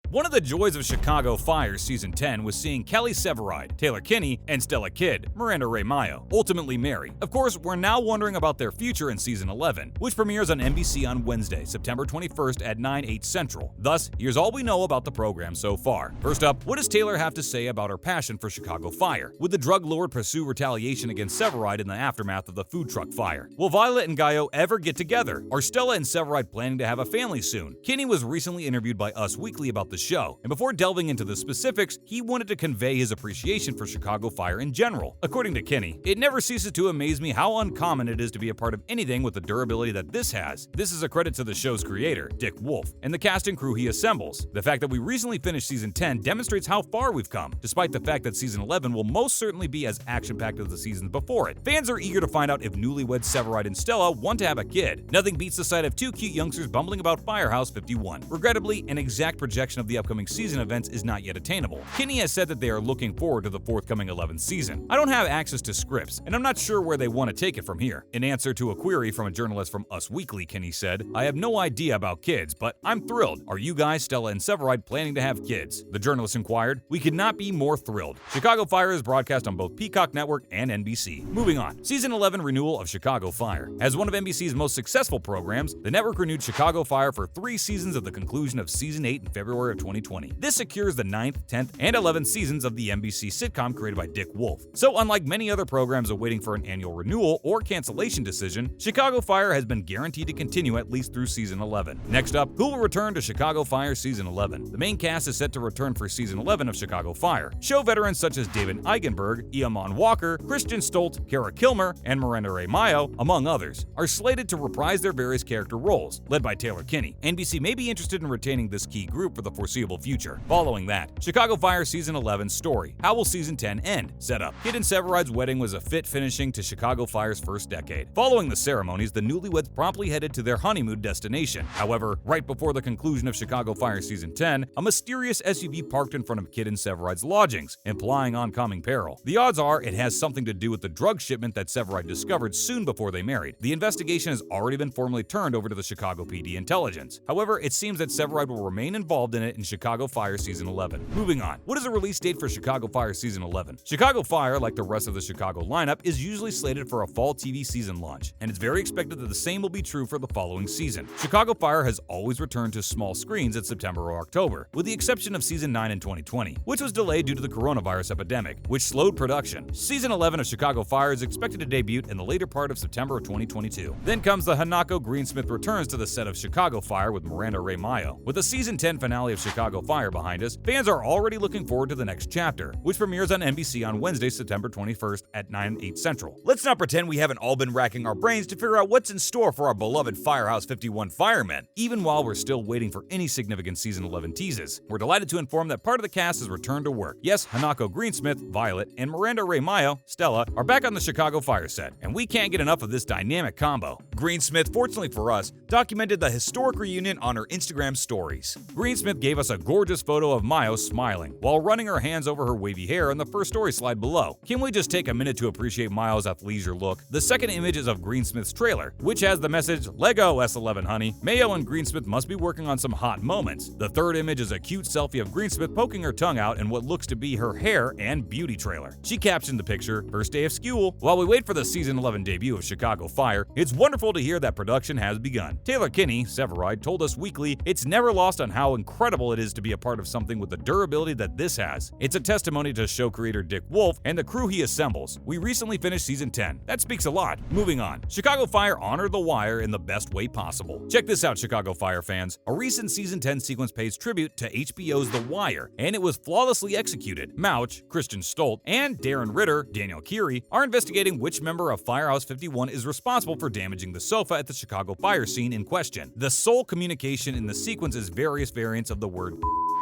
One of the joys of Chicago Fire Season 10 was seeing Kelly Severide, Taylor Kinney, and Stella Kidd, Miranda Rae Mayo, ultimately marry. Of course, we're now wondering about their future in Season 11, which premieres on NBC on Wednesday, September 21st at 9/8 Central. Thus, here's all we know about the program so far. First up, what does Taylor have to say about her passion for Chicago Fire? Would the drug lord pursue retaliation against Severide in the aftermath of the food truck fire? Will Violet and Gallo ever get together? Are Stella and Severide planning to have a family soon? Kinney was recently interviewed by Us Weekly about the show, and before delving into the specifics, he wanted to convey his appreciation for Chicago Fire in general. According to Kinney, "It never ceases to amaze me how uncommon it is to be a part of anything with the durability that this has. This is a credit to the show's creator, Dick Wolf, and the cast and crew he assembles. The fact that we recently finished Season 10 demonstrates how far we've come, despite the fact that Season 11 will most certainly be as action-packed as the seasons before it. Fans are eager to find out if newlyweds Severide and Stella want to have a kid. Nothing beats the sight of two cute youngsters bumbling about Firehouse 51. Regrettably, an exact projection of the upcoming season events is not yet attainable. Kinney has said that they are looking forward to the forthcoming 11th season. "I don't have access to scripts, and I'm not sure where they want to take it from here." In answer to a query from a journalist from Us Weekly, Kinney said, "I have no idea about kids, but I'm thrilled. Are you guys, Stella and Severide, planning to have kids?" The journalist inquired. "We could not be more thrilled." Chicago Fire is broadcast on both Peacock Network and NBC. Moving on, Season 11 renewal of Chicago Fire. As one of NBC's most successful programs, the network renewed Chicago Fire for 3 seasons at the conclusion of Season 8 in February of 2020. This secures the 9th, 10th, and 11th seasons of the NBC sitcom created by Dick Wolf. So unlike many other programs awaiting for an annual renewal or cancellation decision, Chicago Fire has been guaranteed to continue at least through Season 11. Next up, who will return to Chicago Fire Season 11? The main cast is set to return for Season 11 of Chicago Fire. Show veterans such as David Eigenberg, Iamon Walker, Christian Stolt, Kara Kilmer, and Miranda Rae Mayo, among others, are slated to reprise their various character roles, led by Taylor Kinney. NBC may be interested in retaining this key group for the foreseeable future. Following that, Chicago Fire Season 11 story. How will Season 10 end? Setup. Kidd and Severide's wedding was a fit finishing to Chicago Fire's first decade. Following the ceremonies, the newlyweds promptly headed to their honeymoon destination. However, right before the conclusion of Chicago Fire Season 10, a mysterious SUV parked in front of Kidd and Severide's lodgings, implying oncoming peril. The odds are it has something to do with the drug shipment that Severide discovered soon before they married. The investigation has already been formally turned over to the Chicago PD intelligence. However, it seems that Severide will remain involved in it in Chicago Fire Season 11. Moving on, what is the release date for Chicago Fire Season 11? Chicago Fire, like the rest of the Chicago lineup, is usually slated for a fall TV season launch, and it's very expected that the same will be true for the following season. Chicago Fire has always returned to small screens at September or October, with the exception of Season 9 in 2020, which was delayed due to the coronavirus epidemic, which slowed production. Season 11 of Chicago Fire is expected to debut in the later part of September of 2022. Then comes the Hanako Greensmith returns to the set of Chicago Fire with Miranda Rae Mayo. With the Season 10 finale of Chicago Fire behind us, fans are already looking forward to the next chapter, which premieres on NBC on Wednesday, September 21st at 9/8 Central. Let's not pretend we haven't all been racking our brains to figure out what's in store for our beloved Firehouse 51 firemen, even while we're still waiting for any significant Season 11 teases. We're delighted to inform that part of the cast has returned to work. Yes, Hanako Greensmith, Violet, and Miranda Rae Mayo, Stella, are back on the Chicago Fire set, and we can't get enough of this dynamic combo. Greensmith, fortunately for us, documented the historic reunion on her Instagram stories. Greensmith gave us a gorgeous photo of Mayo smiling, while running her hands over her wavy hair in the first story slide below. Can we just take a minute to appreciate Mayo's athleisure look? The second image is of Greensmith's trailer, which has the message, "Lego S11 honey." Mayo and Greensmith must be working on some hot moments. The third image is a cute selfie of Greensmith poking her tongue out in what looks to be her hair and beauty trailer. She captioned the picture, "First day of school." While we wait for the Season 11 debut of Chicago Fire, it's wonderful to hear that production has begun. Taylor Kinney, Severide, told Us Weekly, "It's never lost on how incredible it is to be a part of something with the durability that this has. It's a testimony to show creator Dick Wolf and the crew he assembles. We recently finished Season 10. That speaks a lot." Moving on, Chicago Fire honored The Wire in the best way possible. Check this out, Chicago Fire fans. A recent Season 10 sequence pays tribute to HBO's The Wire, and it was flawlessly executed. Mouch, Christian Stolt, and Darren Ritter, Daniel Keary, are investigating which member of Firehouse 51 is responsible for damaging the sofa at the Chicago Fire scene in question. The sole communication in the sequence is various variants of the word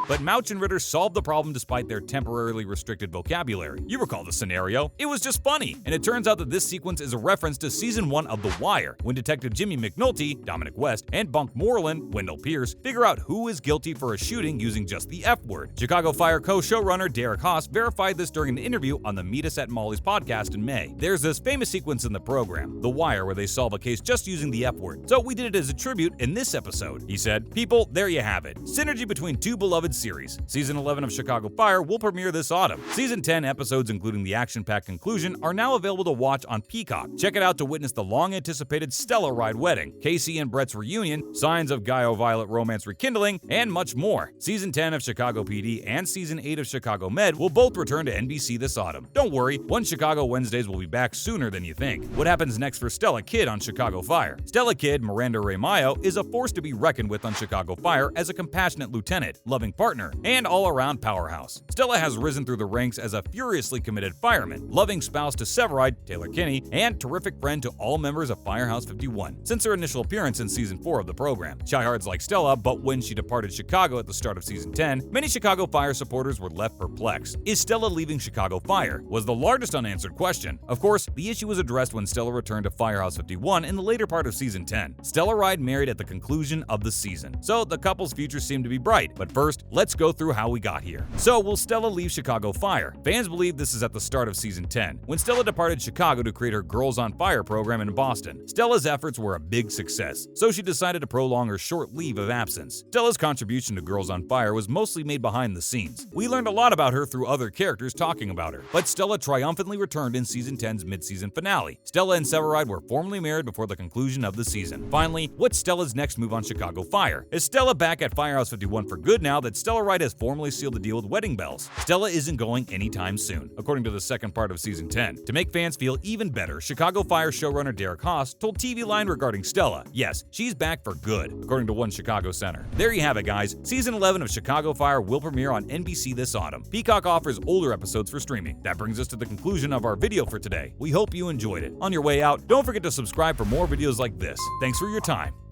but Mouch and Ritter solved the problem despite their temporarily restricted vocabulary. You recall the scenario? It was just funny, and it turns out that this sequence is a reference to Season 1 of The Wire, when Detective Jimmy McNulty, Dominic West, and Bunk Moreland, Wendell Pierce, figure out who is guilty for a shooting using just the F word. Chicago Fire co-showrunner Derek Haas verified this during an interview on the Meet Us at Molly's podcast in May. There's this famous sequence in the program, The Wire, where they solve a case just using the F word, so we did it as a tribute in this episode. He said, "People, there you have it. Synergy between two beloved series. Season 11 of Chicago Fire will premiere this autumn. Season 10 episodes, including the action-packed conclusion, are now available to watch on Peacock. Check it out to witness the long-anticipated Stellaride wedding, Casey and Brett's reunion, signs of Guy-O-Violet romance rekindling, and much more. Season 10 of Chicago PD and Season 8 of Chicago Med will both return to NBC this autumn. Don't worry, One Chicago Wednesdays will be back sooner than you think. What happens next for Stella Kidd on Chicago Fire? Stella Kidd, Miranda Rae Mayo, is a force to be reckoned with on Chicago Fire as a compassionate lieutenant, loving partner, and all-around powerhouse. Stella has risen through the ranks as a furiously committed fireman, loving spouse to Severide, Taylor Kinney, and terrific friend to all members of Firehouse 51 since her initial appearance in Season 4 of the program. Chiehards like Stella, but when she departed Chicago at the start of Season 10, many Chicago Fire supporters were left perplexed. Is Stella leaving Chicago Fire? Was the largest unanswered question. Of course, the issue was addressed when Stella returned to Firehouse 51 in the later part of Season 10. Stellaride married at the conclusion of the season, so the couple's future seemed to be bright. But first, let's go through how we got here. So, will Stella leave Chicago Fire? Fans believe this is at the start of Season 10, when Stella departed Chicago to create her Girls on Fire program in Boston. Stella's efforts were a big success, so she decided to prolong her short leave of absence. Stella's contribution to Girls on Fire was mostly made behind the scenes. We learned a lot about her through other characters talking about her, but Stella triumphantly returned in Season 10's mid-season finale. Stella and Severide were formally married before the conclusion of the season. Finally, what's Stella's next move on Chicago Fire? Is Stella back at Firehouse 51 for good now that Stellaride has formally sealed the deal with Wedding Bells? Stella isn't going anytime soon, according to the second part of Season 10. To make fans feel even better, Chicago Fire showrunner Derek Haas told TV Line regarding Stella, yes, she's back for good, according to One Chicago Center. There you have it, guys. Season 11 of Chicago Fire will premiere on NBC this autumn. Peacock offers older episodes for streaming. That brings us to the conclusion of our video for today. We hope you enjoyed it. On your way out, don't forget to subscribe for more videos like this. Thanks for your time.